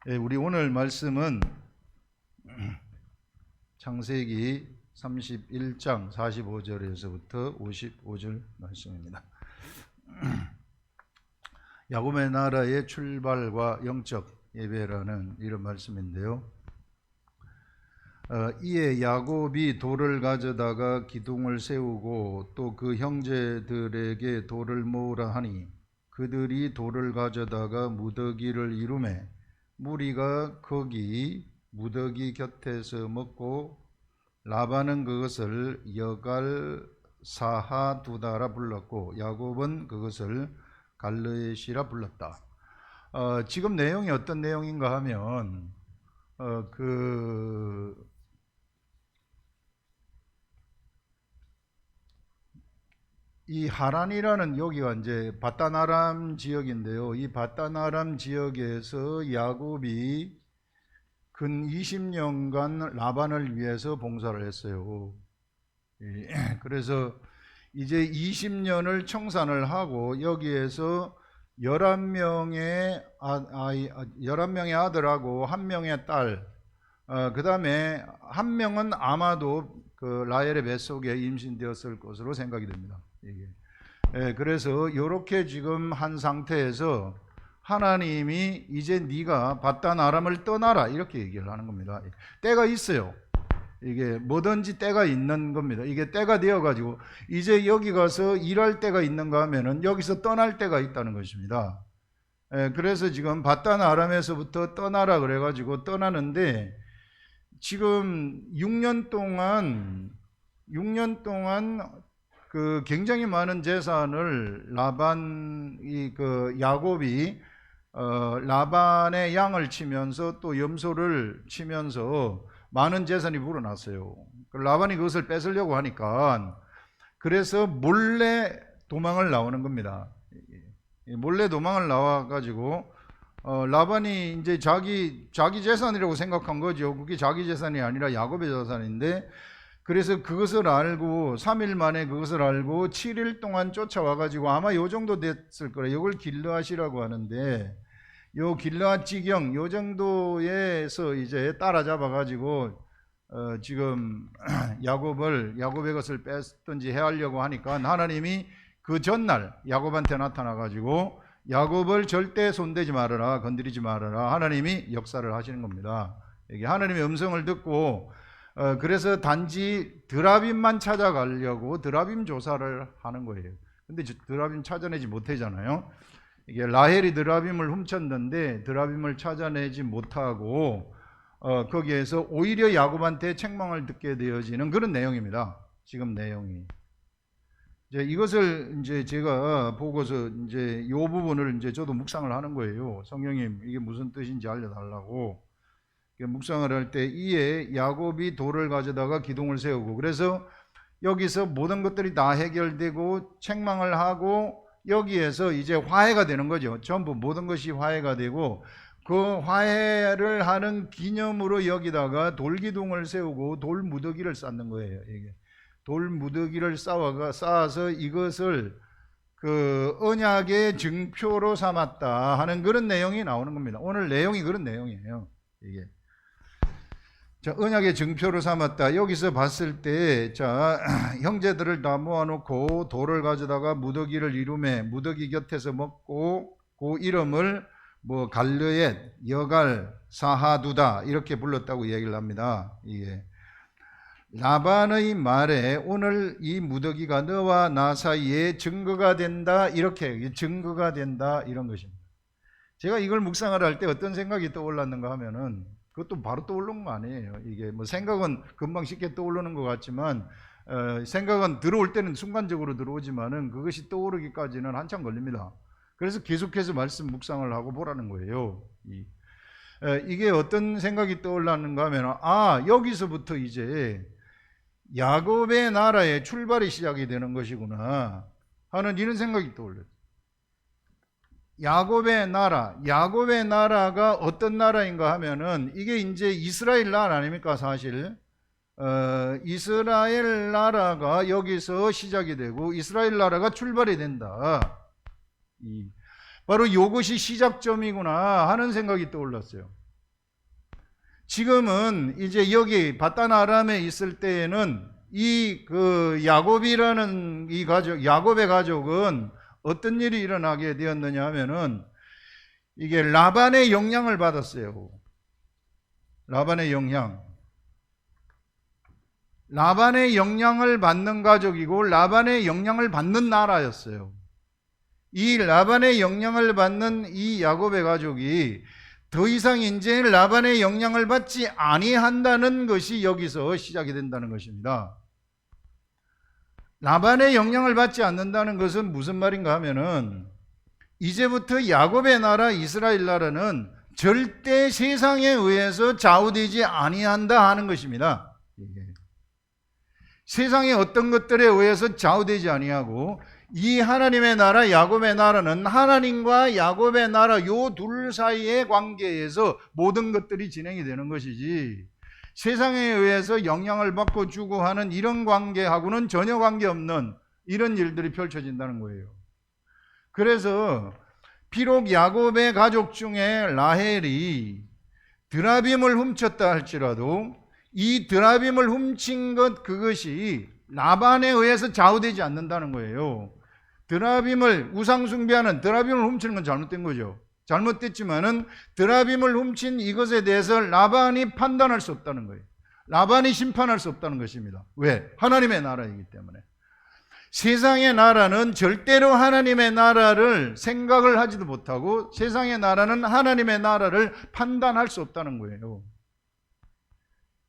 우리 오늘 말씀은 창세기 31장 45절에서부터 55절 말씀입니다. 야곱의 나라의 출발과 영적 예배라는 이런 말씀인데요. 이에 야곱이 돌을 가져다가 기둥을 세우고 또 그 형제들에게 돌을 모으라 하니 그들이 돌을 가져다가 무더기를 이루매 무리가 거기 무더기 곁에서 먹고 라반은 그것을 여갈 사하두다라 불렀고 야곱은 그것을 갈르엣이라 불렀다. 지금 내용이 어떤 내용인가 하면 이 하란이라는 여기가 이제 바단-아람 지역인데요. 이 바단-아람 지역에서 야곱이 근 20년간 라반을 위해서 봉사를 했어요. 그래서 이제 20년을 청산을 하고 여기에서 11명의 아들하고 1명의 딸, 그 다음에 1명은 아마도 그 라헬의 뱃속에 임신되었을 것으로 생각이 됩니다. 그래서 이렇게 지금 한 상태에서 하나님이 이제 네가 바단-아람을 떠나라 이렇게 얘기를 하는 겁니다. 때가 있어요. 이게 뭐든지 때가 있는 겁니다. 이게 때가 되어 가지고 이제 여기 가서 일할 때가 있는가 하면은 여기서 떠날 때가 있다는 것입니다. 그래서 지금 바단-아람에서부터 떠나라 그래 가지고 떠나는데 지금 6년 동안 그 굉장히 많은 재산을 야곱이 라반의 양을 치면서 또 염소를 치면서 많은 재산이 불어났어요. 라반이 그것을 뺏으려고 하니까 그래서 몰래 도망을 나오는 겁니다. 몰래 도망을 나와 가지고 라반이 이제 자기 재산이라고 생각한 거죠. 그게 자기 재산이 아니라 야곱의 재산인데 그래서 그것을 알고 3일 만에 그것을 알고 7일 동안 쫓아와 가지고 아마 요 정도 됐을 거예요. 이걸 길르앗이라고 하는데 요 길르앗 지경 요 정도에서 이제 따라잡아 가지고 지금 야곱의 것을 뺏든지 해하려고 하니까 하나님이 그 전날 야곱한테 나타나 가지고 야곱을 절대 손대지 말아라, 건드리지 말아라. 하나님이 역사를 하시는 겁니다. 이게 하나님의 음성을 듣고 그래서 단지 드라빔만 찾아가려고 드라빔 조사를 하는 거예요. 근데 드라빔 찾아내지 못하잖아요. 이게 라헬이 드라빔을 훔쳤는데 드라빔을 찾아내지 못하고 거기에서 오히려 야곱한테 책망을 듣게 되어지는 그런 내용입니다. 지금 내용이. 이제 이것을 이제 제가 보고서 이제 이 부분을 이제 저도 묵상을 하는 거예요. 성령이 이게 무슨 뜻인지 알려달라고. 묵상을 할 때 이에 야곱이 돌을 가져다가 기둥을 세우고 그래서 여기서 모든 것들이 다 해결되고 책망을 하고 여기에서 이제 화해가 되는 거죠. 전부 모든 것이 화해가 되고 그 화해를 하는 기념으로 여기다가 돌기둥을 세우고 돌 무더기를 쌓는 거예요. 이게 돌 무더기를 쌓아서 이것을 그 언약의 증표로 삼았다 하는 그런 내용이 나오는 겁니다. 오늘 내용이 그런 내용이에요. 이게 자, 언약의 증표로 삼았다. 여기서 봤을 때, 자, 형제들을 다 모아놓고 돌을 가져다가 무더기를 이루매 무더기 곁에서 먹고 그 이름을 뭐 갈르엣, 여갈, 사하두다 이렇게 불렀다고 얘기를 합니다. 이게 라반의 말에 오늘 이 무더기가 너와 나 사이에 증거가 된다 이렇게 증거가 된다 이런 것입니다. 제가 이걸 묵상을 할 때 어떤 생각이 떠올랐는가 하면은 그것도 바로 떠오르는 거 아니에요. 이게 뭐 생각은 금방 쉽게 떠오르는 것 같지만 생각은 들어올 때는 순간적으로 들어오지만은 그것이 떠오르기까지는 한참 걸립니다. 그래서 계속해서 말씀 묵상을 하고 보라는 거예요. 이게 어떤 생각이 떠올랐는가 하면 여기서부터 이제 야곱의 나라의 출발이 시작이 되는 것이구나 하는 이런 생각이 떠올려요. 야곱의 나라가 어떤 나라인가 하면은 이게 이제 이스라엘 나라 아닙니까? 사실 이스라엘 나라가 여기서 시작이 되고 이스라엘 나라가 출발이 된다. 바로 이것이 시작점이구나 하는 생각이 떠올랐어요. 지금은 이제 여기 바단 아람에 있을 때에는 이 그 야곱이라는 이 가족, 야곱의 가족은 어떤 일이 일어나게 되었느냐 하면은 이게 라반의 영향을 받았어요. 라반의 영향. 라반의 영향을 받는 가족이고 라반의 영향을 받는 나라였어요. 이 라반의 영향을 받는 이 야곱의 가족이 더 이상 이제 라반의 영향을 받지 아니한다는 것이 여기서 시작이 된다는 것입니다. 라반의 영향을 받지 않는다는 것은 무슨 말인가 하면은 이제부터 야곱의 나라 이스라엘 나라는 절대 세상에 의해서 좌우되지 아니한다 하는 것입니다. 세상의 어떤 것들에 의해서 좌우되지 아니하고 이 하나님의 나라 야곱의 나라는 하나님과 야곱의 나라 요 둘 사이의 관계에서 모든 것들이 진행이 되는 것이지 세상에 의해서 영향을 받고 주고 하는 이런 관계하고는 전혀 관계없는 이런 일들이 펼쳐진다는 거예요. 그래서 비록 야곱의 가족 중에 라헬이 드라빔을 훔쳤다 할지라도 이 드라빔을 훔친 것 그것이 라반에 의해서 좌우되지 않는다는 거예요. 드라빔을 우상숭배하는 드라빔을 훔치는 건 잘못된 거죠. 잘못됐지만은 드라빔을 훔친 이것에 대해서 라반이 판단할 수 없다는 거예요. 라반이 심판할 수 없다는 것입니다. 왜? 하나님의 나라이기 때문에. 세상의 나라는 절대로 하나님의 나라를 생각을 하지도 못하고 세상의 나라는 하나님의 나라를 판단할 수 없다는 거예요.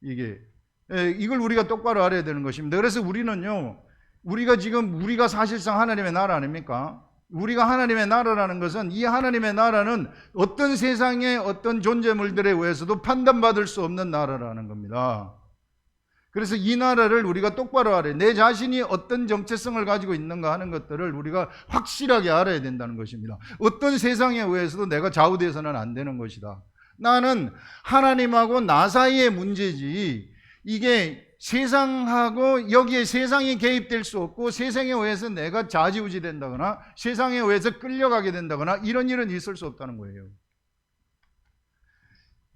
이걸 우리가 똑바로 알아야 되는 것입니다. 그래서 우리가 사실상 하나님의 나라 아닙니까? 우리가 하나님의 나라라는 것은 이 하나님의 나라는 어떤 세상의 어떤 존재물들에 의해서도 판단받을 수 없는 나라라는 겁니다. 그래서 이 나라를 우리가 똑바로 알아야, 내 자신이 어떤 정체성을 가지고 있는가 하는 것들을 우리가 확실하게 알아야 된다는 것입니다. 어떤 세상에 의해서도 내가 좌우돼서는 안 되는 것이다. 나는 하나님하고 나 사이의 문제지 이게 세상하고 여기에 세상이 개입될 수 없고 세상에 의해서 내가 좌지우지 된다거나 세상에 의해서 끌려가게 된다거나 이런 일은 있을 수 없다는 거예요.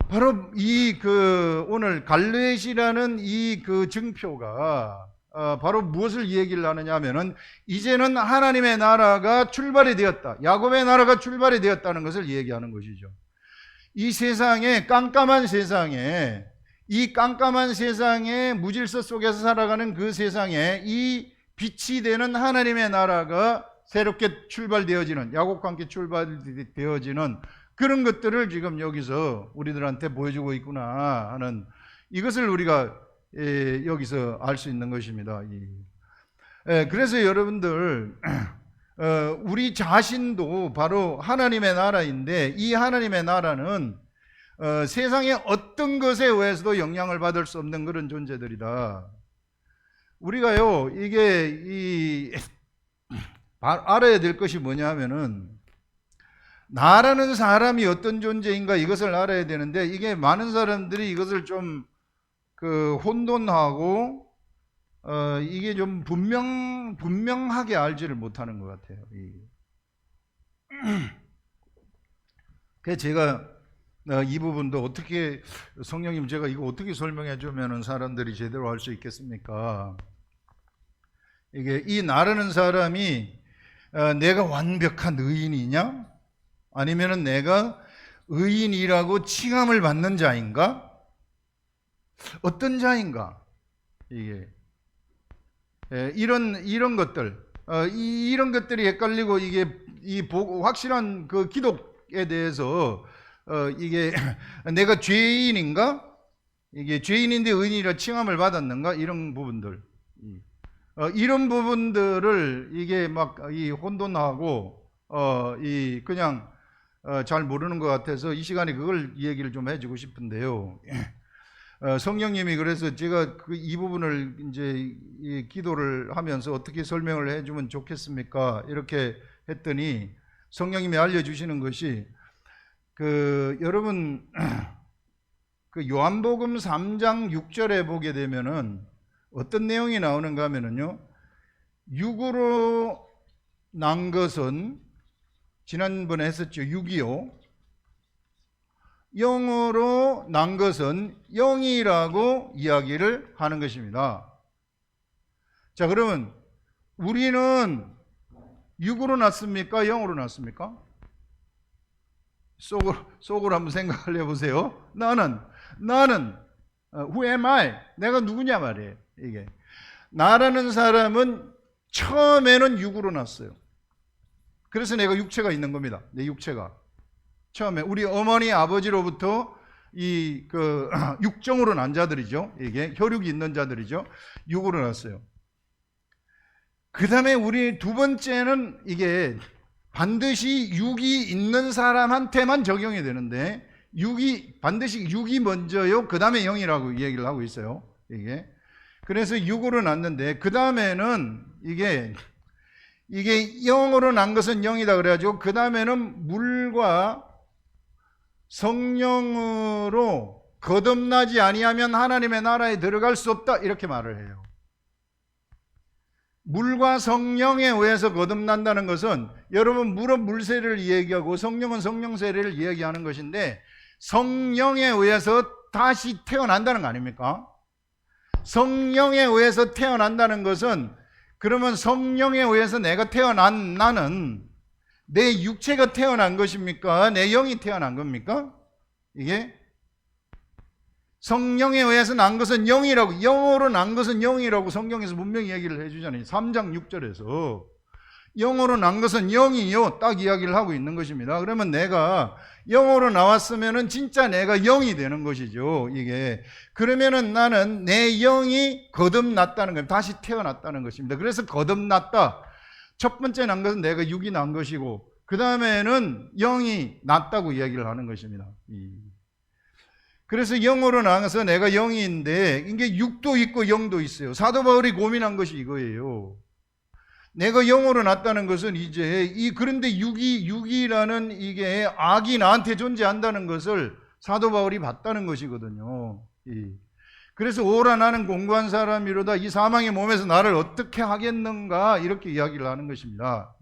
바로 오늘 갈렛이라는 이 증표가 바로 무엇을 얘기를 하느냐 하면은 이제는 하나님의 나라가 출발이 되었다. 야곱의 나라가 출발이 되었다는 것을 얘기하는 것이죠. 이 세상에 이 깜깜한 세상의 무질서 속에서 살아가는 그 세상에 이 빛이 되는 하나님의 나라가 새롭게 출발되어지는, 야곱과 함께 출발되어지는 그런 것들을 지금 여기서 우리들한테 보여주고 있구나 하는 이것을 우리가 여기서 알 수 있는 것입니다. 그래서 여러분들 우리 자신도 바로 하나님의 나라인데 이 하나님의 나라는 세상의 어떤 것에 의해서도 영향을 받을 수 없는 그런 존재들이다. 우리가요 알아야 될 것이 뭐냐 하면은 나라는 사람이 어떤 존재인가 이것을 알아야 되는데 이게 많은 사람들이 이것을 좀 혼돈하고 이게 좀 분명하게 알지를 못하는 것 같아요. 그래서 제가 이 부분도 어떻게 성령님 제가 이거 어떻게 설명해 주면 사람들이 제대로 할 수 있겠습니까? 이 나라는 사람이 내가 완벽한 의인이냐? 아니면은 내가 의인이라고 칭함을 받는 자인가? 어떤 자인가? 이런 것들, 이런 것들이 헷갈리고 확실한 그 기독에 대해서 이게 내가 죄인인가? 이게 죄인인데 의인이라 칭함을 받았는가? 이런 부분들, 이런 부분들을 이게 막 혼돈하고 그냥 잘 모르는 것 같아서 이 시간에 그걸 얘기를 좀 해주고 싶은데요. 성령님이 그래서 제가 이 부분을 이제 기도를 하면서 어떻게 설명을 해주면 좋겠습니까? 이렇게 했더니 성령님이 알려주시는 것이 여러분 요한복음 3장 6절에 보게 되면은 어떤 내용이 나오는가 하면은요, 육으로 난 것은 지난번에 했었죠. 6이요. 영으로 난 것은 영이라고 이야기를 하는 것입니다. 자, 그러면 우리는 육으로 났습니까? 영으로 났습니까? 속으로 한번 생각을 해보세요. 나는 who am I? 내가 누구냐 말이에요. 이게 나라는 사람은 처음에는 육으로 났어요. 그래서 내가 육체가 있는 겁니다. 내 육체가 처음에 우리 어머니 아버지로부터 이 육정으로 난 자들이죠. 이게 혈육이 있는 자들이죠. 육으로 났어요. 그 다음에 우리 두 번째는 이게 반드시 육이 있는 사람한테만 적용이 되는데 반드시 육이 먼저요. 그 다음에 영이라고 얘기를 하고 있어요. 이게 그래서 육으로 났는데 그 다음에는 이게 영으로 난 것은 영이다 그래가지고 그 다음에는 물과 성령으로 거듭나지 아니하면 하나님의 나라에 들어갈 수 없다 이렇게 말을 해요. 물과 성령에 의해서 거듭난다는 것은 여러분 물은 물세례를 이야기하고 성령은 성령세례를 이야기하는 것인데 성령에 의해서 다시 태어난다는 거 아닙니까? 성령에 의해서 태어난다는 것은 그러면 성령에 의해서 내가 태어난 나는 내 육체가 태어난 것입니까? 내 영이 태어난 겁니까? 이게 성령에 의해서 난 것은 영이라고, 영으로 난 것은 영이라고 성경에서 분명히 얘기를 해주잖아요. 3장 6절에서 영으로 난 것은 영이요 딱 이야기를 하고 있는 것입니다. 그러면 내가 영으로 나왔으면은 진짜 내가 영이 되는 것이죠. 이게 그러면은 나는 내 영이 거듭났다는 거예요. 다시 태어났다는 것입니다. 그래서 거듭났다. 첫 번째 난 것은 내가 육이 난 것이고 그 다음에는 영이 났다고 이야기를 하는 것입니다. 그래서 영으로 나가서 내가 영인데 이게 육도 있고 영도 있어요. 사도 바울이 고민한 것이 이거예요. 내가 영으로 났다는 것은 이제 그런데 육이라는 이게 악이 나한테 존재한다는 것을 사도 바울이 봤다는 것이거든요. 그래서 오라 나는 공고한 사람이로다 이 사망의 몸에서 나를 어떻게 하겠는가 이렇게 이야기를 하는 것입니다.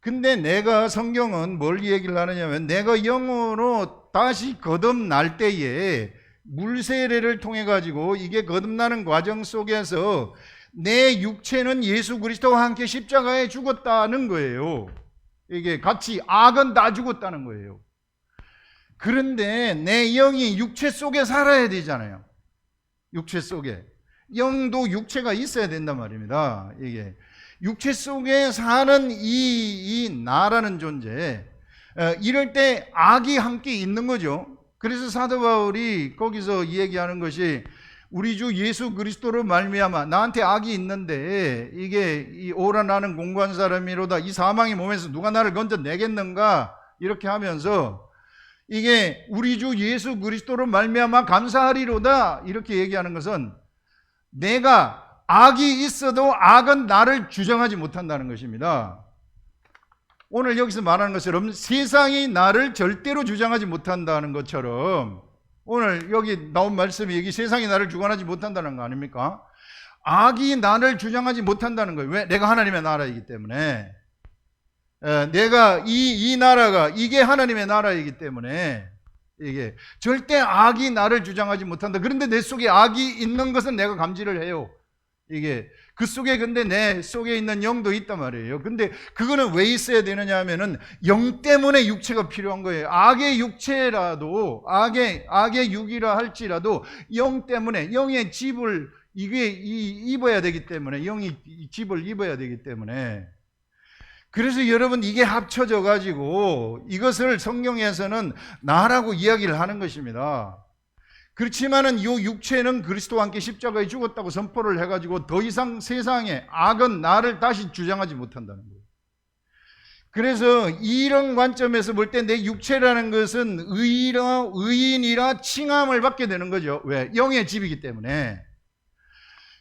근데 내가 성경은 뭘 얘기를 하느냐면 내가 영으로 다시 거듭날 때에 물세례를 통해 가지고 이게 거듭나는 과정 속에서 내 육체는 예수 그리스도와 함께 십자가에 죽었다는 거예요. 이게 같이 악은 다 죽었다는 거예요. 그런데 내 영이 육체 속에 살아야 되잖아요. 육체 속에 영도 육체가 있어야 된단 말입니다. 이게 육체 속에 사는 이 나라는 존재, 이럴 때 악이 함께 있는 거죠. 그래서 사도 바울이 거기서 얘기하는 것이 우리 주 예수 그리스도로 말미암아 나한테 악이 있는데 이게 이 오라 나는 공고한 사람이로다 이 사망의 몸에서 누가 나를 건져내겠는가 이렇게 하면서 이게 우리 주 예수 그리스도로 말미암아 감사하리로다 이렇게 얘기하는 것은 내가 악이 있어도 악은 나를 주장하지 못한다는 것입니다. 오늘 여기서 말하는 것처럼 세상이 나를 절대로 주장하지 못한다는 것처럼 오늘 여기 나온 말씀이 여기 세상이 나를 주관하지 못한다는 거 아닙니까? 악이 나를 주장하지 못한다는 거예요. 왜? 내가 하나님의 나라이기 때문에. 내가 이 나라가 이게 하나님의 나라이기 때문에 이게 절대 악이 나를 주장하지 못한다. 그런데 내 속에 악이 있는 것은 내가 감지를 해요. 이게 그 속에 근데 내 속에 있는 영도 있단 말이에요. 근데 그거는 왜 있어야 되느냐 하면은 영 때문에 육체가 필요한 거예요. 악의 육체라도 악의 육이라 할지라도 영 때문에 영의 집을 이게 입어야 되기 때문에 영이 집을 입어야 되기 때문에 그래서 여러분 이게 합쳐져 가지고 이것을 성경에서는 나라고 이야기를 하는 것입니다. 그렇지만은 이 육체는 그리스도와 함께 십자가에 죽었다고 선포를 해가지고 더 이상 세상에 악은 나를 다시 주장하지 못한다는 거예요. 그래서 이런 관점에서 볼 때 내 육체라는 것은 의인이라 칭함을 받게 되는 거죠. 왜? 영의 집이기 때문에.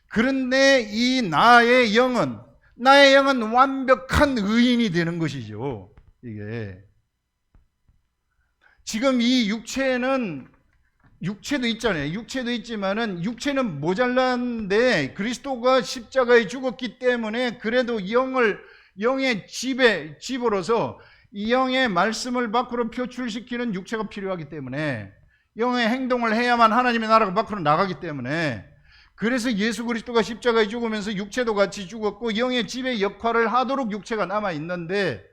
그런데 나의 영은 완벽한 의인이 되는 것이죠. 이게 지금 이 육체도 있잖아요. 육체도 있지만은 육체는 모자란데 그리스도가 십자가에 죽었기 때문에 그래도 영의 집으로서 이 영의 말씀을 밖으로 표출시키는 육체가 필요하기 때문에, 영의 행동을 해야만 하나님의 나라가 밖으로 나가기 때문에, 그래서 예수 그리스도가 십자가에 죽으면서 육체도 같이 죽었고 영의 지배 역할을 하도록 육체가 남아 있는데,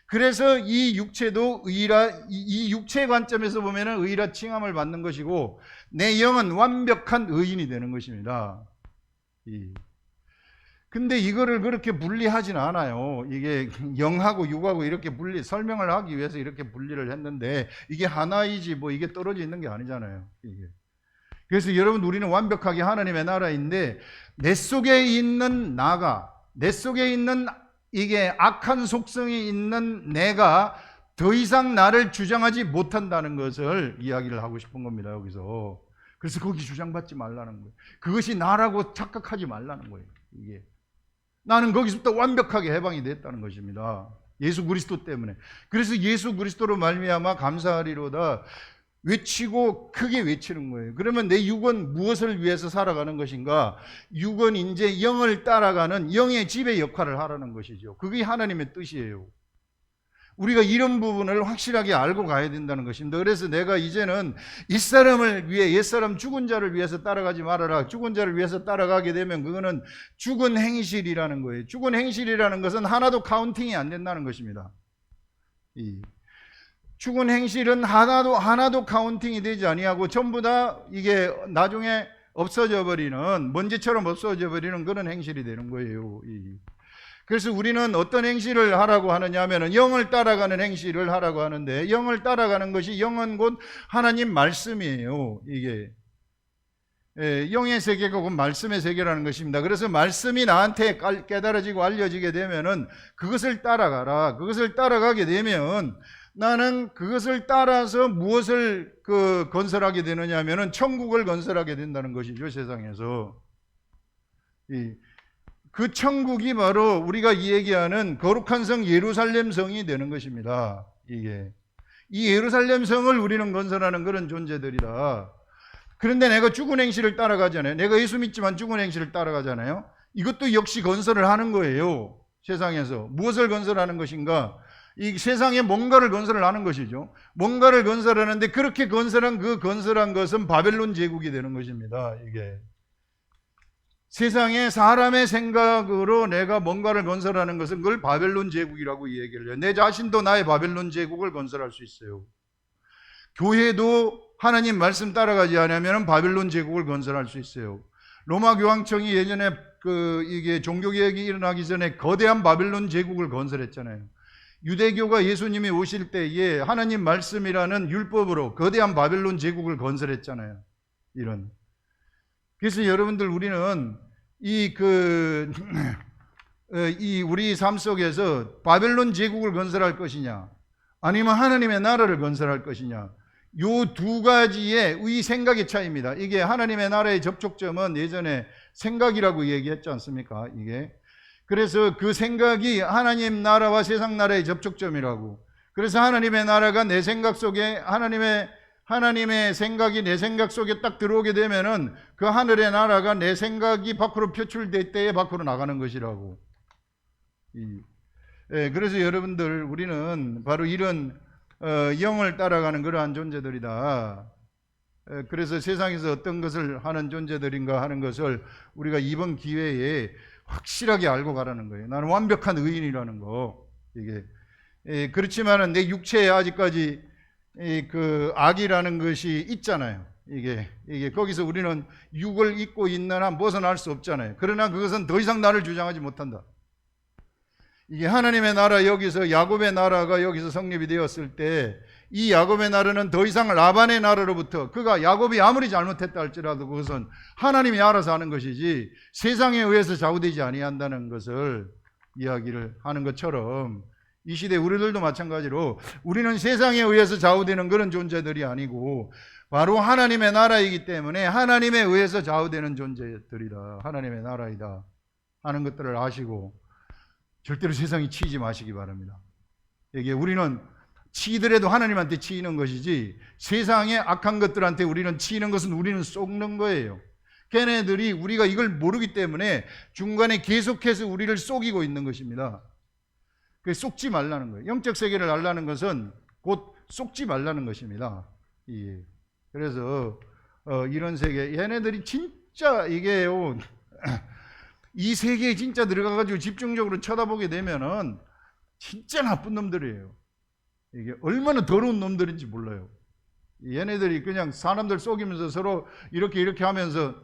그래서 이 육체도 이 육체의 관점에서 보면은 의라 칭함을 받는 것이고, 내 영은 완벽한 의인이 되는 것입니다. 근데 이거를 그렇게 분리하진 않아요. 이게 영하고 육하고 이렇게 설명을 하기 위해서 이렇게 분리를 했는데, 이게 하나이지 뭐 이게 떨어져 있는 게 아니잖아요. 이게. 그래서 여러분, 우리는 완벽하게 하나님의 나라인데, 내 속에 있는 나가, 내 속에 있는 이게 악한 속성이 있는 내가 더 이상 나를 주장하지 못한다는 것을 이야기를 하고 싶은 겁니다, 여기서. 그래서 거기 주장받지 말라는 거예요. 그것이 나라고 착각하지 말라는 거예요. 이게 나는 거기서부터 완벽하게 해방이 됐다는 것입니다. 예수 그리스도 때문에. 그래서 예수 그리스도로 말미암아 감사하리로다 외치고 크게 외치는 거예요. 그러면 내 육은 무엇을 위해서 살아가는 것인가? 육은 이제 영을 따라가는 영의 지배 역할을 하라는 것이죠. 그게 하나님의 뜻이에요. 우리가 이런 부분을 확실하게 알고 가야 된다는 것입니다. 그래서 내가 이제는 옛사람을 위해, 옛사람 죽은 자를 위해서 따라가지 말아라. 죽은 자를 위해서 따라가게 되면 그거는 죽은 행실이라는 거예요. 죽은 행실이라는 것은 하나도 카운팅이 안 된다는 것입니다. 죽은 행실은 하나도 카운팅이 되지 아니하고 전부 다 이게 나중에 없어져 버리는, 먼지처럼 없어져 버리는 그런 행실이 되는 거예요. 그래서 우리는 어떤 행실을 하라고 하느냐 하면은 영을 따라가는 행실을 하라고 하는데, 영을 따라가는 것이, 영은 곧 하나님 말씀이에요. 이게 영의 세계가 곧 말씀의 세계라는 것입니다. 그래서 말씀이 나한테 깨달아지고 알려지게 되면은 그것을 따라가라. 그것을 따라가게 되면 나는 그것을 따라서 무엇을 건설하게 되느냐 하면은 천국을 건설하게 된다는 것이죠, 세상에서. 그 천국이 바로 우리가 얘기하는 거룩한 성 예루살렘 성이 되는 것입니다. 이 예루살렘 성을 우리는 건설하는 그런 존재들이다. 그런데 내가 죽은 행실을 따라가잖아요. 내가 예수 믿지만 죽은 행실을 따라가잖아요. 이것도 역시 건설을 하는 거예요. 세상에서 무엇을 건설하는 것인가? 이 세상에 뭔가를 건설을 하는 것이죠. 뭔가를 건설하는데, 그렇게 건설한 것은 바벨론 제국이 되는 것입니다. 이게 세상에 사람의 생각으로 내가 뭔가를 건설하는 것은 그걸 바벨론 제국이라고 얘기를 해요. 내 자신도 나의 바벨론 제국을 건설할 수 있어요. 교회도 하나님 말씀 따라가지 않으면 바벨론 제국을 건설할 수 있어요. 로마 교황청이 예전에 이게 종교개혁이 일어나기 전에 거대한 바벨론 제국을 건설했잖아요. 유대교가 예수님이 오실 때에 하나님 말씀이라는 율법으로 거대한 바벨론 제국을 건설했잖아요. 그래서 여러분들, 우리는 우리 삶 속에서 바벨론 제국을 건설할 것이냐, 아니면 하나님의 나라를 건설할 것이냐, 요 두 가지의 이 생각의 차이입니다. 이게 하나님의 나라의 접촉점은 예전에 생각이라고 얘기했지 않습니까? 그래서 그 생각이 하나님 나라와 세상 나라의 접촉점이라고. 그래서 하나님의 나라가 내 생각 속에, 하나님의 생각이 내 생각 속에 딱 들어오게 되면은 그 하늘의 나라가 내 생각이 밖으로 표출될 때에 밖으로 나가는 것이라고. 그래서 여러분들, 우리는 바로 이런 영을 따라가는 그러한 존재들이다. 그래서 세상에서 어떤 것을 하는 존재들인가 하는 것을 우리가 이번 기회에 확실하게 알고 가라는 거예요. 나는 완벽한 의인이라는 거. 그렇지만은 내 육체에 아직까지 악이라는 것이 있잖아요. 거기서 우리는 육을 입고 있는 한 벗어날 수 없잖아요. 그러나 그것은 더 이상 나를 주장하지 못한다. 하나님의 나라, 여기서 야곱의 나라가 여기서 성립이 되었을 때, 이 야곱의 나라는 더 이상 라반의 나라로부터, 야곱이 아무리 잘못했다 할지라도 그것은 하나님이 알아서 하는 것이지 세상에 의해서 좌우되지 아니한다는 것을 이야기를 하는 것처럼, 이 시대 우리들도 마찬가지로 우리는 세상에 의해서 좌우되는 그런 존재들이 아니고 바로 하나님의 나라이기 때문에 하나님에 의해서 좌우되는 존재들이다, 하나님의 나라이다 하는 것들을 아시고 절대로 세상에 치이지 마시기 바랍니다. 우리는 치이더라도 하나님한테 치이는 것이지, 세상의 악한 것들한테 우리는 치이는 것은 우리는 속는 거예요. 걔네들이 우리가 이걸 모르기 때문에 중간에 계속해서 우리를 속이고 있는 것입니다. 그 속지 말라는 거예요. 영적 세계를 알라는 것은 곧 속지 말라는 것입니다. 예. 그래서 이런 세계, 얘네들이 진짜 이게요, 이 세계에 진짜 들어가가지고 집중적으로 쳐다보게 되면은 진짜 나쁜 놈들이에요. 이게 얼마나 더러운 놈들인지 몰라요. 얘네들이 그냥 사람들 속이면서 서로 이렇게 하면서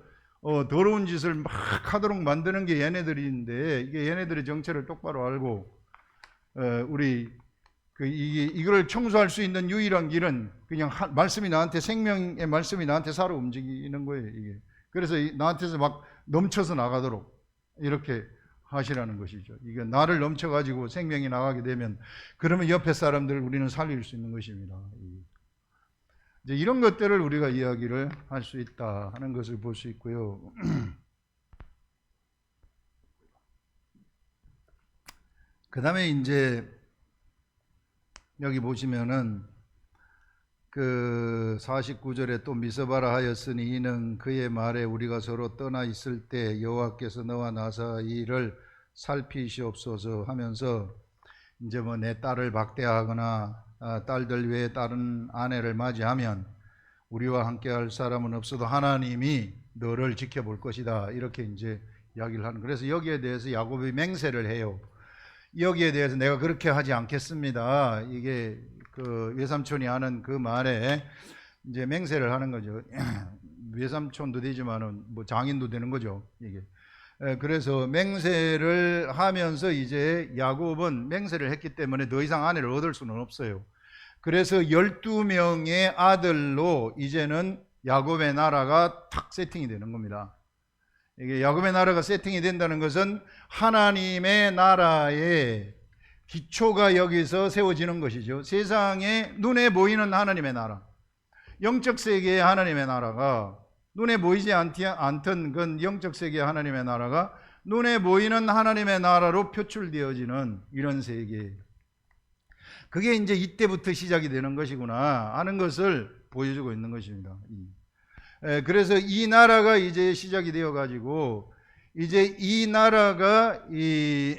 더러운 짓을 막 하도록 만드는 게 얘네들인데, 이게 얘네들의 정체를 똑바로 알고 우리 이걸 청소할 수 있는 유일한 길은 그냥 말씀이 나한테, 생명의 말씀이 나한테 살아 움직이는 거예요. 이게 그래서 나한테서 막 넘쳐서 나가도록 이렇게 하시라는 것이죠. 이게 나를 넘쳐가지고 생명이 나가게 되면, 그러면 옆에 사람들을 우리는 살릴 수 있는 것입니다. 이제 이런 것들을 우리가 이야기를 할 수 있다 하는 것을 볼 수 있고요. 그 다음에 이제 여기 보시면은 그 49절에 또 미서바라 하였으니 이는 그의 말에 우리가 서로 떠나 있을 때 여호와께서 너와 나 사이를 살피시옵소서 하면서, 이제 뭐 내 딸을 박대하거나 딸들 외에 다른 아내를 맞이하면 우리와 함께할 사람은 없어도 하나님이 너를 지켜볼 것이다, 이렇게 이제 이야기를 하는. 그래서 여기에 대해서 야곱이 맹세를 해요. 여기에 대해서 내가 그렇게 하지 않겠습니다. 이게 그 외삼촌이 하는 그 말에 이제 맹세를 하는 거죠. 외삼촌도 되지만은 뭐 장인도 되는 거죠, 이게. 그래서 맹세를 하면서 이제 야곱은 맹세를 했기 때문에 더 이상 아내를 얻을 수는 없어요. 그래서 12명의 아들로 이제는 야곱의 나라가 탁 세팅이 되는 겁니다. 이게 야곱의 나라가 세팅이 된다는 것은 하나님의 나라의 기초가 여기서 세워지는 것이죠. 세상에 눈에 보이는 하나님의 나라, 영적 세계의 하나님의 나라가, 눈에 보이지 않던 그 영적 세계의 하나님의 나라가 눈에 보이는 하나님의 나라로 표출되어지는 이런 세계, 그게 이제 이때부터 시작이 되는 것이구나 하는 것을 보여주고 있는 것입니다. 그래서 이 나라가 이제 시작이 되어 가지고, 이제 이 나라가 이제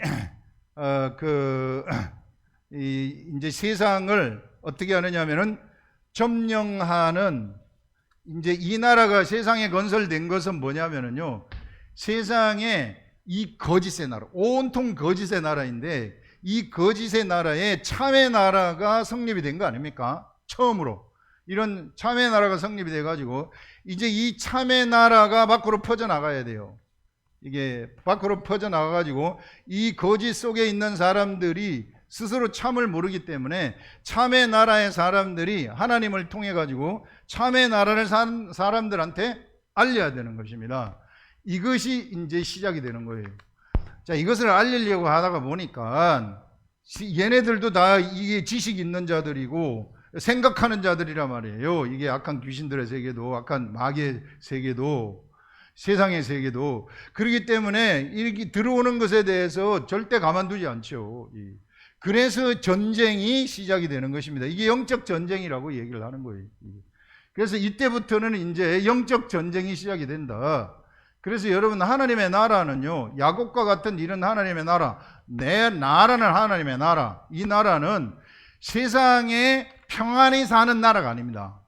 세상을 어떻게 하느냐면은 점령하는, 이제 이 나라가 세상에 건설된 것은 뭐냐면은요, 세상에 이 거짓의 나라, 온통 거짓의 나라인데, 이 거짓의 나라에 참의 나라가 성립이 된 거 아닙니까? 처음으로 이런 참의 나라가 성립이 돼 가지고 이제 이 참의 나라가 밖으로 퍼져나가야 돼요. 이게 밖으로 퍼져나가 가지고 이 거짓 속에 있는 사람들이 스스로 참을 모르기 때문에 참의 나라의 사람들이 하나님을 통해 가지고 참의 나라를 산 사람들한테 알려야 되는 것입니다. 이것이 이제 시작이 되는 거예요. 자, 이것을 알리려고 하다가 보니까 얘네들도 다 이게 지식 있는 자들이고 생각하는 자들이란 말이에요. 이게 악한 귀신들의 세계도, 악한 마귀의 세계도, 세상의 세계도. 그렇기 때문에 이렇게 들어오는 것에 대해서 절대 가만두지 않죠. 그래서 전쟁이 시작이 되는 것입니다. 이게 영적 전쟁이라고 얘기를 하는 거예요. 그래서 이때부터는 이제 영적 전쟁이 시작이 된다. 그래서 여러분, 하나님의 나라는요, 야곱과 같은 이런 하나님의 나라, 내 나라는 하나님의 나라, 이 나라는 세상에 평안히 사는 나라가 아닙니다.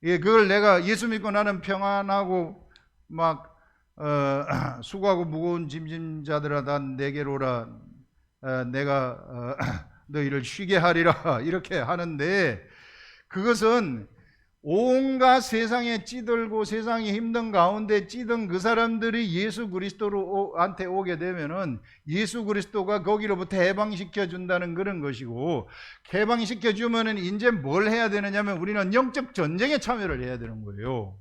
그걸 내가 예수 믿고 나는 평안하고 막 수고하고 무거운 짐진 자들아 다 내게로 오라, 내가 너희를 쉬게 하리라, 이렇게 하는데, 그것은 온갖 세상에 찌들고 세상이 힘든 가운데 찌든 그 사람들이 예수 그리스도한테 오게 되면은 예수 그리스도가 거기로부터 해방시켜 준다는 그런 것이고, 해방시켜 주면은 이제 뭘 해야 되느냐면 우리는 영적 전쟁에 참여를 해야 되는 거예요.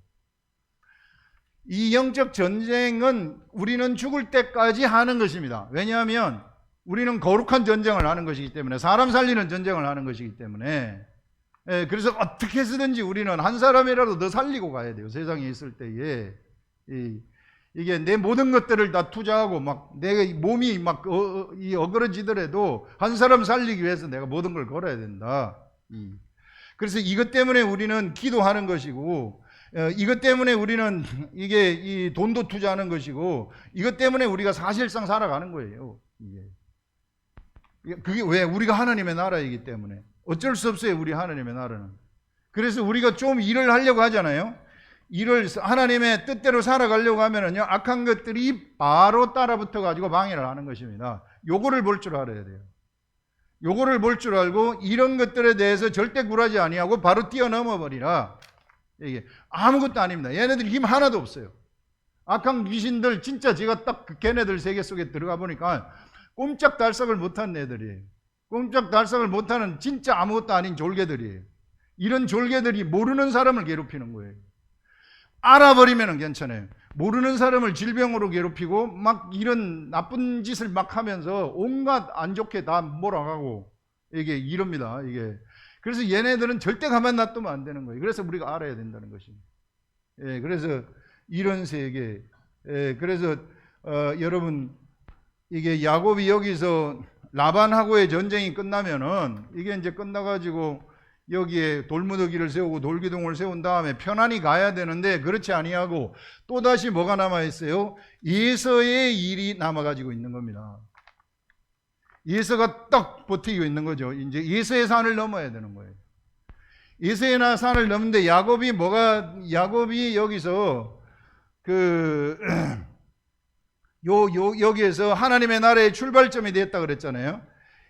이 영적 전쟁은 우리는 죽을 때까지 하는 것입니다. 왜냐하면 우리는 거룩한 전쟁을 하는 것이기 때문에, 사람 살리는 전쟁을 하는 것이기 때문에. 그래서 어떻게 해서든지 우리는 한 사람이라도 더 살리고 가야 돼요. 세상에 있을 때에 이게 내 모든 것들을 다 투자하고 막 내 몸이 막 어그러지더라도 한 사람 살리기 위해서 내가 모든 걸 걸어야 된다. 그래서 이것 때문에 우리는 기도하는 것이고, 이것 때문에 우리는 이게 이 돈도 투자하는 것이고, 이것 때문에 우리가 사실상 살아가는 거예요. 그게 왜? 우리가 하나님의 나라이기 때문에. 어쩔 수 없어요, 우리 하나님의 나라는. 그래서 우리가 좀 일을 하려고 하잖아요. 일을 하나님의 뜻대로 살아가려고 하면은요, 악한 것들이 바로 따라붙어 가지고 방해를 하는 것입니다. 요거를 볼 줄 알아야 돼요. 요거를 볼 줄 알고 이런 것들에 대해서 절대 굴하지 아니하고 바로 뛰어넘어 버리라. 이게 아무것도 아닙니다. 얘네들 힘 하나도 없어요. 악한 귀신들 진짜 제가 딱 걔네들 세계 속에 들어가 보니까 꼼짝달싹을 못한 애들이에요. 꼼짝달싹을 못하는 진짜 아무것도 아닌 졸개들이에요. 이런 졸개들이 모르는 사람을 괴롭히는 거예요. 알아버리면 괜찮아요. 모르는 사람을 질병으로 괴롭히고 막 이런 나쁜 짓을 막 하면서 온갖 안 좋게 다 몰아가고 이게 이럽니다. 이게. 그래서 얘네들은 절대 가만 놔두면 안 되는 거예요. 그래서 우리가 알아야 된다는 것입니다. 예, 그래서 이런 세계. 예, 그래서 여러분 이게 야곱이 여기서 라반하고의 전쟁이 끝나면은 이게 이제 끝나가지고 여기에 돌무더기를 세우고 돌기둥을 세운 다음에 편안히 가야 되는데 그렇지 아니하고 또다시 뭐가 남아있어요? 예서의 일이 남아가지고 있는 겁니다. 예서가 딱 버티고 있는 거죠. 이제 예서의 산을 넘어야 되는 거예요. 예서의 산을 넘는데 야곱이 여기서 여기에서 하나님의 나라의 출발점이 됐다 그랬잖아요.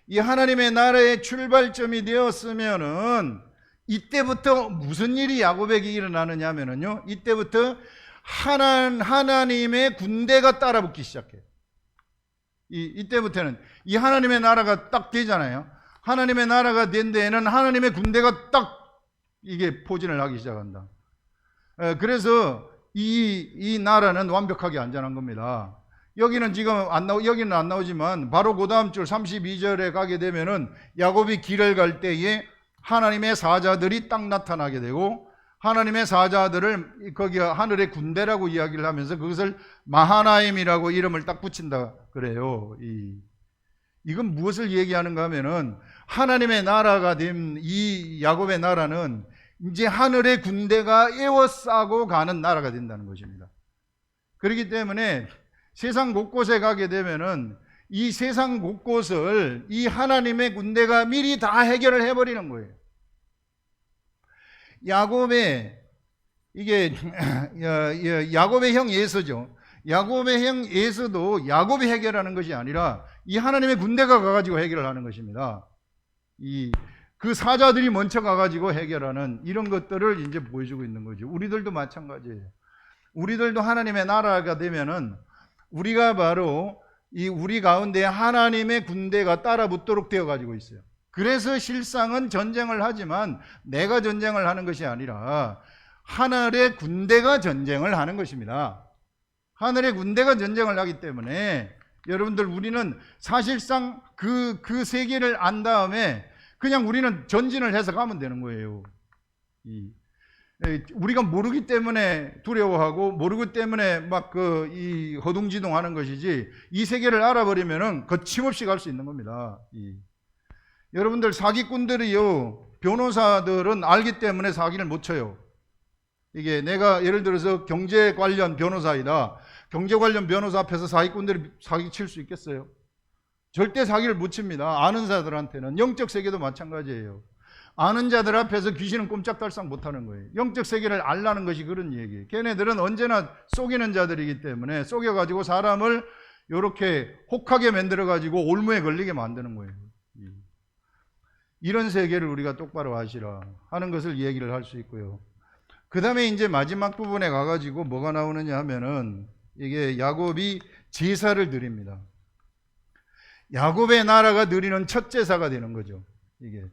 이 하나님의 나라의 출발점이 되었으면은 이때부터 무슨 일이 야곱에게 일어나느냐 하면은요, 이때부터 하나님의 군대가 따라붙기 시작해요. 이때부터는 이 하나님의 나라가 딱 되잖아요. 하나님의 나라가 된 데에는 하나님의 군대가 딱 이게 포진을 하기 시작한다. 그래서 이 나라는 완벽하게 안전한 겁니다. 여기는 지금 여기는 안 나오지만 바로 그 다음 줄 32절에 가게 되면은 야곱이 길을 갈 때에 하나님의 사자들이 딱 나타나게 되고 하나님의 사자들을 거기 하늘의 군대라고 이야기를 하면서 그것을 마하나임이라고 이름을 딱 붙인다 그래요. 이건 무엇을 얘기하는가 하면은 하나님의 나라가 된 이 야곱의 나라는 이제 하늘의 군대가 에워싸고 가는 나라가 된다는 것입니다. 그렇기 때문에 세상 곳곳에 가게 되면은 이 세상 곳곳을 이 하나님의 군대가 미리 다 해결을 해버리는 거예요. 야곱의 형 에서죠. 야곱의 형 에서도 야곱이 해결하는 것이 아니라 이 하나님의 군대가 가가지고 해결을 하는 것입니다. 그 사자들이 먼저 가가지고 해결하는 이런 것들을 이제 보여주고 있는 거죠. 우리들도 마찬가지예요. 우리들도 하나님의 나라가 되면은 우리가 바로 우리 가운데 하나님의 군대가 따라붙도록 되어 가지고 있어요. 그래서 실상은 전쟁을 하지만 내가 전쟁을 하는 것이 아니라 하늘의 군대가 전쟁을 하는 것입니다. 하늘의 군대가 전쟁을 하기 때문에 여러분들 우리는 사실상 그 세계를 안 다음에 그냥 우리는 전진을 해서 가면 되는 거예요. 우리가 모르기 때문에 두려워하고 모르기 때문에 막 허둥지둥 하는 것이지 이 세계를 알아버리면은 거침없이 갈 수 있는 겁니다. 여러분들 사기꾼들이요, 변호사들은 알기 때문에 사기를 못 쳐요. 이게 내가 예를 들어서 경제 관련 변호사이다. 경제 관련 변호사 앞에서 사기꾼들이 사기 칠 수 있겠어요? 절대 사기를 못 칩니다. 아는 자들한테는. 영적 세계도 마찬가지예요. 아는 자들 앞에서 귀신은 꼼짝달싹 못하는 거예요. 영적 세계를 알라는 것이 그런 얘기예요. 걔네들은 언제나 속이는 자들이기 때문에 속여가지고 사람을 이렇게 혹하게 만들어가지고 올무에 걸리게 만드는 거예요. 이런 세계를 우리가 똑바로 아시라 하는 것을 얘기를 할 수 있고요. 그 다음에 이제 마지막 부분에 가가지고 뭐가 나오느냐 하면은 이게 야곱이 제사를 드립니다. 야곱의 나라가 드리는 첫 제사가 되는 거죠. 이게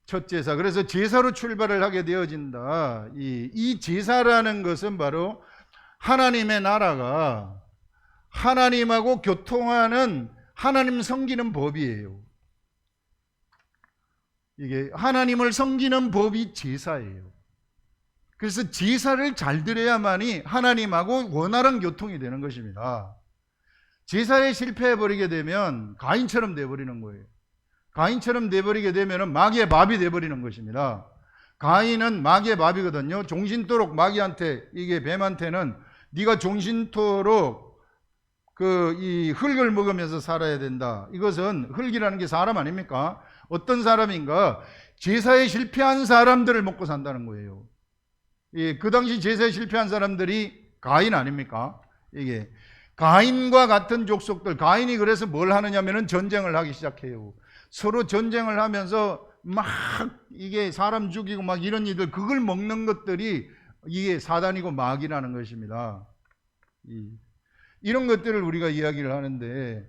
첫 제사. 그래서 제사로 출발을 하게 되어진다. 이 제사라는 것은 바로 하나님의 나라가 하나님하고 교통하는 하나님 섬기는 법이에요. 이게 하나님을 섬기는 법이 제사예요. 그래서 제사를 잘 드려야만이 하나님하고 원활한 교통이 되는 것입니다. 제사에 실패해버리게 되면 가인처럼 돼버리는 거예요. 가인처럼 돼버리게 되면 마귀의 밥이 돼버리는 것입니다. 가인은 마귀의 밥이거든요. 종신토록 마귀한테, 이게 뱀한테는 네가 종신토록 이 흙을 먹으면서 살아야 된다. 이것은 흙이라는 게 사람 아닙니까? 어떤 사람인가? 제사에 실패한 사람들을 먹고 산다는 거예요. 그 당시 제사에 실패한 사람들이 가인 아닙니까? 이게 가인과 같은 족속들, 가인이 그래서 뭘 하느냐면은 전쟁을 하기 시작해요. 서로 전쟁을 하면서 막 이게 사람 죽이고 막 이런 일들, 그걸 먹는 것들이 이게 사단이고 마귀라는 것입니다. 이런 것들을 우리가 이야기를 하는데,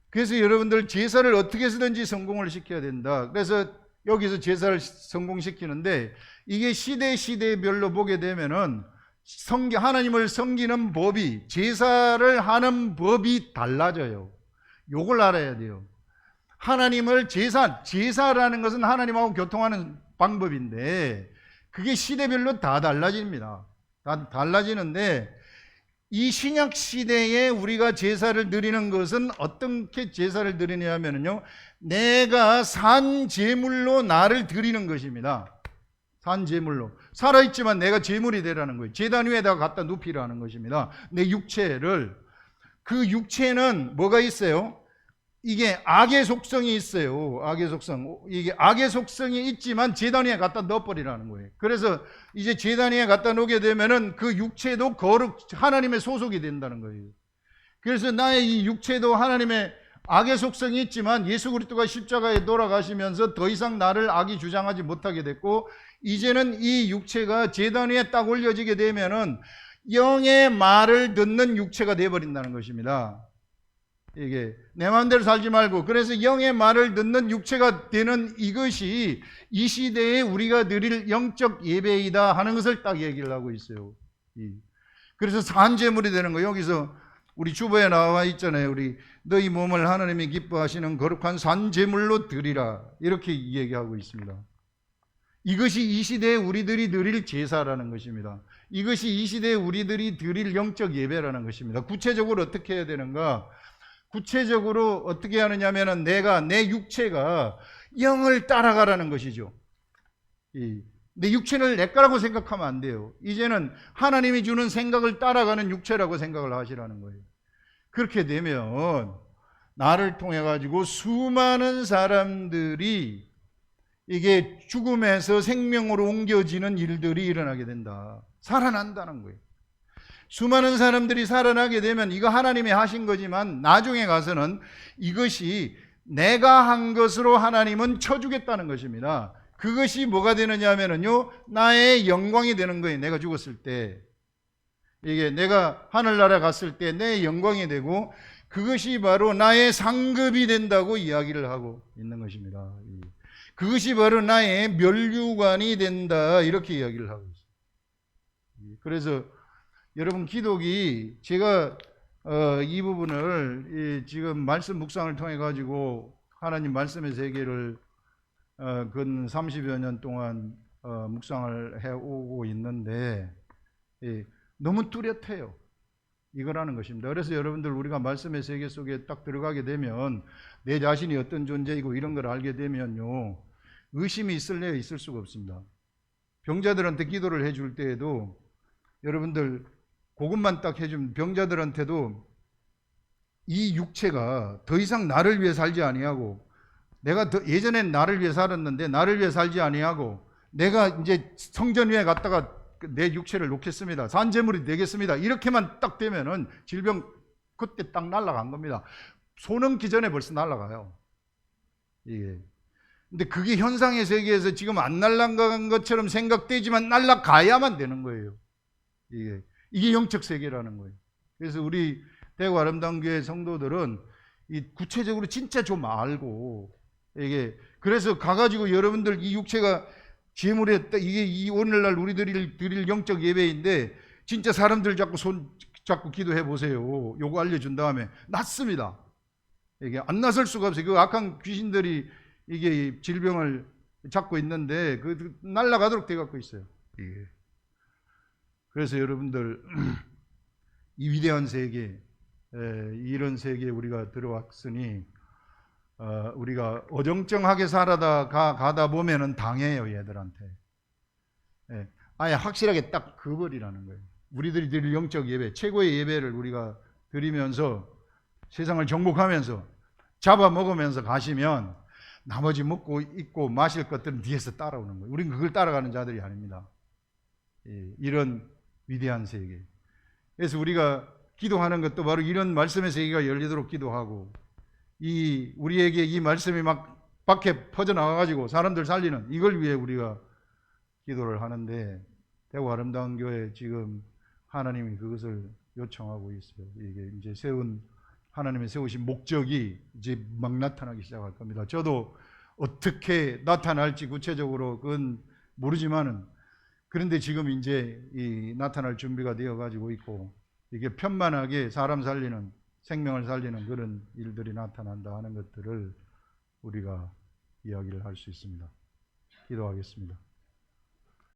그래서 여러분들 제사를 어떻게 해서든지 성공을 시켜야 된다. 그래서 여기서 제사를 성공시키는데, 이게 시대별로 보게 되면은 하나님을 섬기는 법이, 제사를 하는 법이 달라져요. 요걸 알아야 돼요. 하나님을 제사라는 것은 하나님하고 교통하는 방법인데, 그게 시대별로 다 달라집니다. 다 달라지는데, 이 신약 시대에 우리가 제사를 드리는 것은 어떻게 제사를 드리냐면요, 내가 산 제물로 나를 드리는 것입니다. 산 제물로. 살아있지만 내가 제물이 되라는 거예요. 제단 위에다가 갖다 눕히라는 것입니다. 내 육체를. 그 육체는 뭐가 있어요? 이게 악의 속성이 있어요. 악의 속성. 이게 악의 속성이 있지만 제단 위에 갖다 넣어버리라는 거예요. 그래서 이제 제단 위에 갖다 놓게 되면은 그 육체도 하나님의 소속이 된다는 거예요. 그래서 나의 이 육체도 하나님의 악의 속성이 있지만 예수 그리스도가 십자가에 돌아가시면서 더 이상 나를 악이 주장하지 못하게 됐고, 이제는 이 육체가 제단 위에 딱 올려지게 되면은 영의 말을 듣는 육체가 되어버린다는 것입니다. 이게 내 마음대로 살지 말고, 그래서 영의 말을 듣는 육체가 되는 이것이 이 시대에 우리가 드릴 영적 예배이다 하는 것을 딱 얘기를 하고 있어요. 그래서 산제물이 되는 거예요. 여기서 우리 주보에 나와 있잖아요. 우리 너희 몸을 하나님이 기뻐하시는 거룩한 산제물로 드리라, 이렇게 얘기하고 있습니다. 이것이 이 시대에 우리들이 드릴 제사라는 것입니다. 이것이 이 시대에 우리들이 드릴 영적 예배라는 것입니다. 구체적으로 어떻게 해야 되는가? 구체적으로 어떻게 하느냐면은 내 육체가 영을 따라가라는 것이죠. 내 육체를 내 거라고 생각하면 안 돼요. 이제는 하나님이 주는 생각을 따라가는 육체라고 생각을 하시라는 거예요. 그렇게 되면 나를 통해 가지고 수많은 사람들이 이게 죽음에서 생명으로 옮겨지는 일들이 일어나게 된다. 살아난다는 거예요. 수많은 사람들이 살아나게 되면 이거 하나님이 하신 거지만 나중에 가서는 이것이 내가 한 것으로 하나님은 쳐주겠다는 것입니다. 그것이 뭐가 되느냐 하면은요, 나의 영광이 되는 거예요. 내가 죽었을 때. 이게 내가 하늘나라 갔을 때 내 영광이 되고, 그것이 바로 나의 상급이 된다고 이야기를 하고 있는 것입니다. 그것이 바로 나의 면류관이 된다, 이렇게 이야기를 하고 있어요. 그래서 여러분, 기독이 제가 이 부분을 지금 말씀 묵상을 통해 가지고 하나님 말씀의 세계를 근 30여 년 동안 묵상을 해오고 있는데, 너무 뚜렷해요. 이거라는 것입니다. 그래서 여러분들, 우리가 말씀의 세계 속에 딱 들어가게 되면 내 자신이 어떤 존재이고 이런 걸 알게 되면요, 의심이 있을래야 있을 수가 없습니다. 병자들한테 기도를 해줄 때에도 여러분들, 그것만 딱 해주면 병자들한테도 이 육체가 더 이상 나를 위해 살지 아니하고, 내가 예전엔 나를 위해 살았는데 나를 위해 살지 아니하고, 내가 이제 성전 위에 갔다가 내 육체를 놓겠습니다, 산제물이 되겠습니다, 이렇게만 딱 되면은 질병 그때 딱 날아간 겁니다. 소 넘기 전에 벌써 날아가요. 근데 그게 현상의 세계에서 지금 안 날아간 것처럼 생각되지만 날아가야만 되는 거예요. 이게 영적 세계라는 거예요. 그래서 우리 대구 아름다운 교회 성도들은 이 구체적으로 진짜 좀 알고, 그래서 가가지고 여러분들 이 육체가 제물에, 이게 이 오늘날 우리들이 드릴 영적 예배인데, 진짜 사람들 자꾸 손 잡고 기도해 보세요. 요거 알려준 다음에 낫습니다. 이게 안 나설 수가 없어요. 그 악한 귀신들이 이게 질병을 잡고 있는데 그 날아가도록 돼 갖고 있어요. 그래서 여러분들, 이 위대한 세계, 이런 세계에 우리가 들어왔으니 우리가 어정쩡하게 가다 보면은 당해요, 얘들한테. 아예 확실하게 딱 그어버리라는 거예요. 우리들이 드릴 영적 예배, 최고의 예배를 우리가 드리면서 세상을 정복하면서 잡아먹으면서 가시면 나머지 먹고 입고 마실 것들은 뒤에서 따라오는 거예요. 우리는 그걸 따라가는 자들이 아닙니다. 이런 위대한 세계. 그래서 우리가 기도하는 것도 바로 이런 말씀의 세계가 열리도록 기도하고, 우리에게 이 말씀이 막 밖에 퍼져나가가지고 사람들 살리는 이걸 위해 우리가 기도를 하는데, 대구 아름다운 교회 지금 하나님이 그것을 요청하고 있어요. 이게 이제 하나님이 세우신 목적이 이제 막 나타나기 시작할 겁니다. 저도 어떻게 나타날지 구체적으로 그건 모르지만은, 그런데 지금 이제 나타날 준비가 되어 가지고 있고, 이게 편만하게 사람 살리는, 생명을 살리는 그런 일들이 나타난다 하는 것들을 우리가 이야기를 할 수 있습니다. 기도하겠습니다.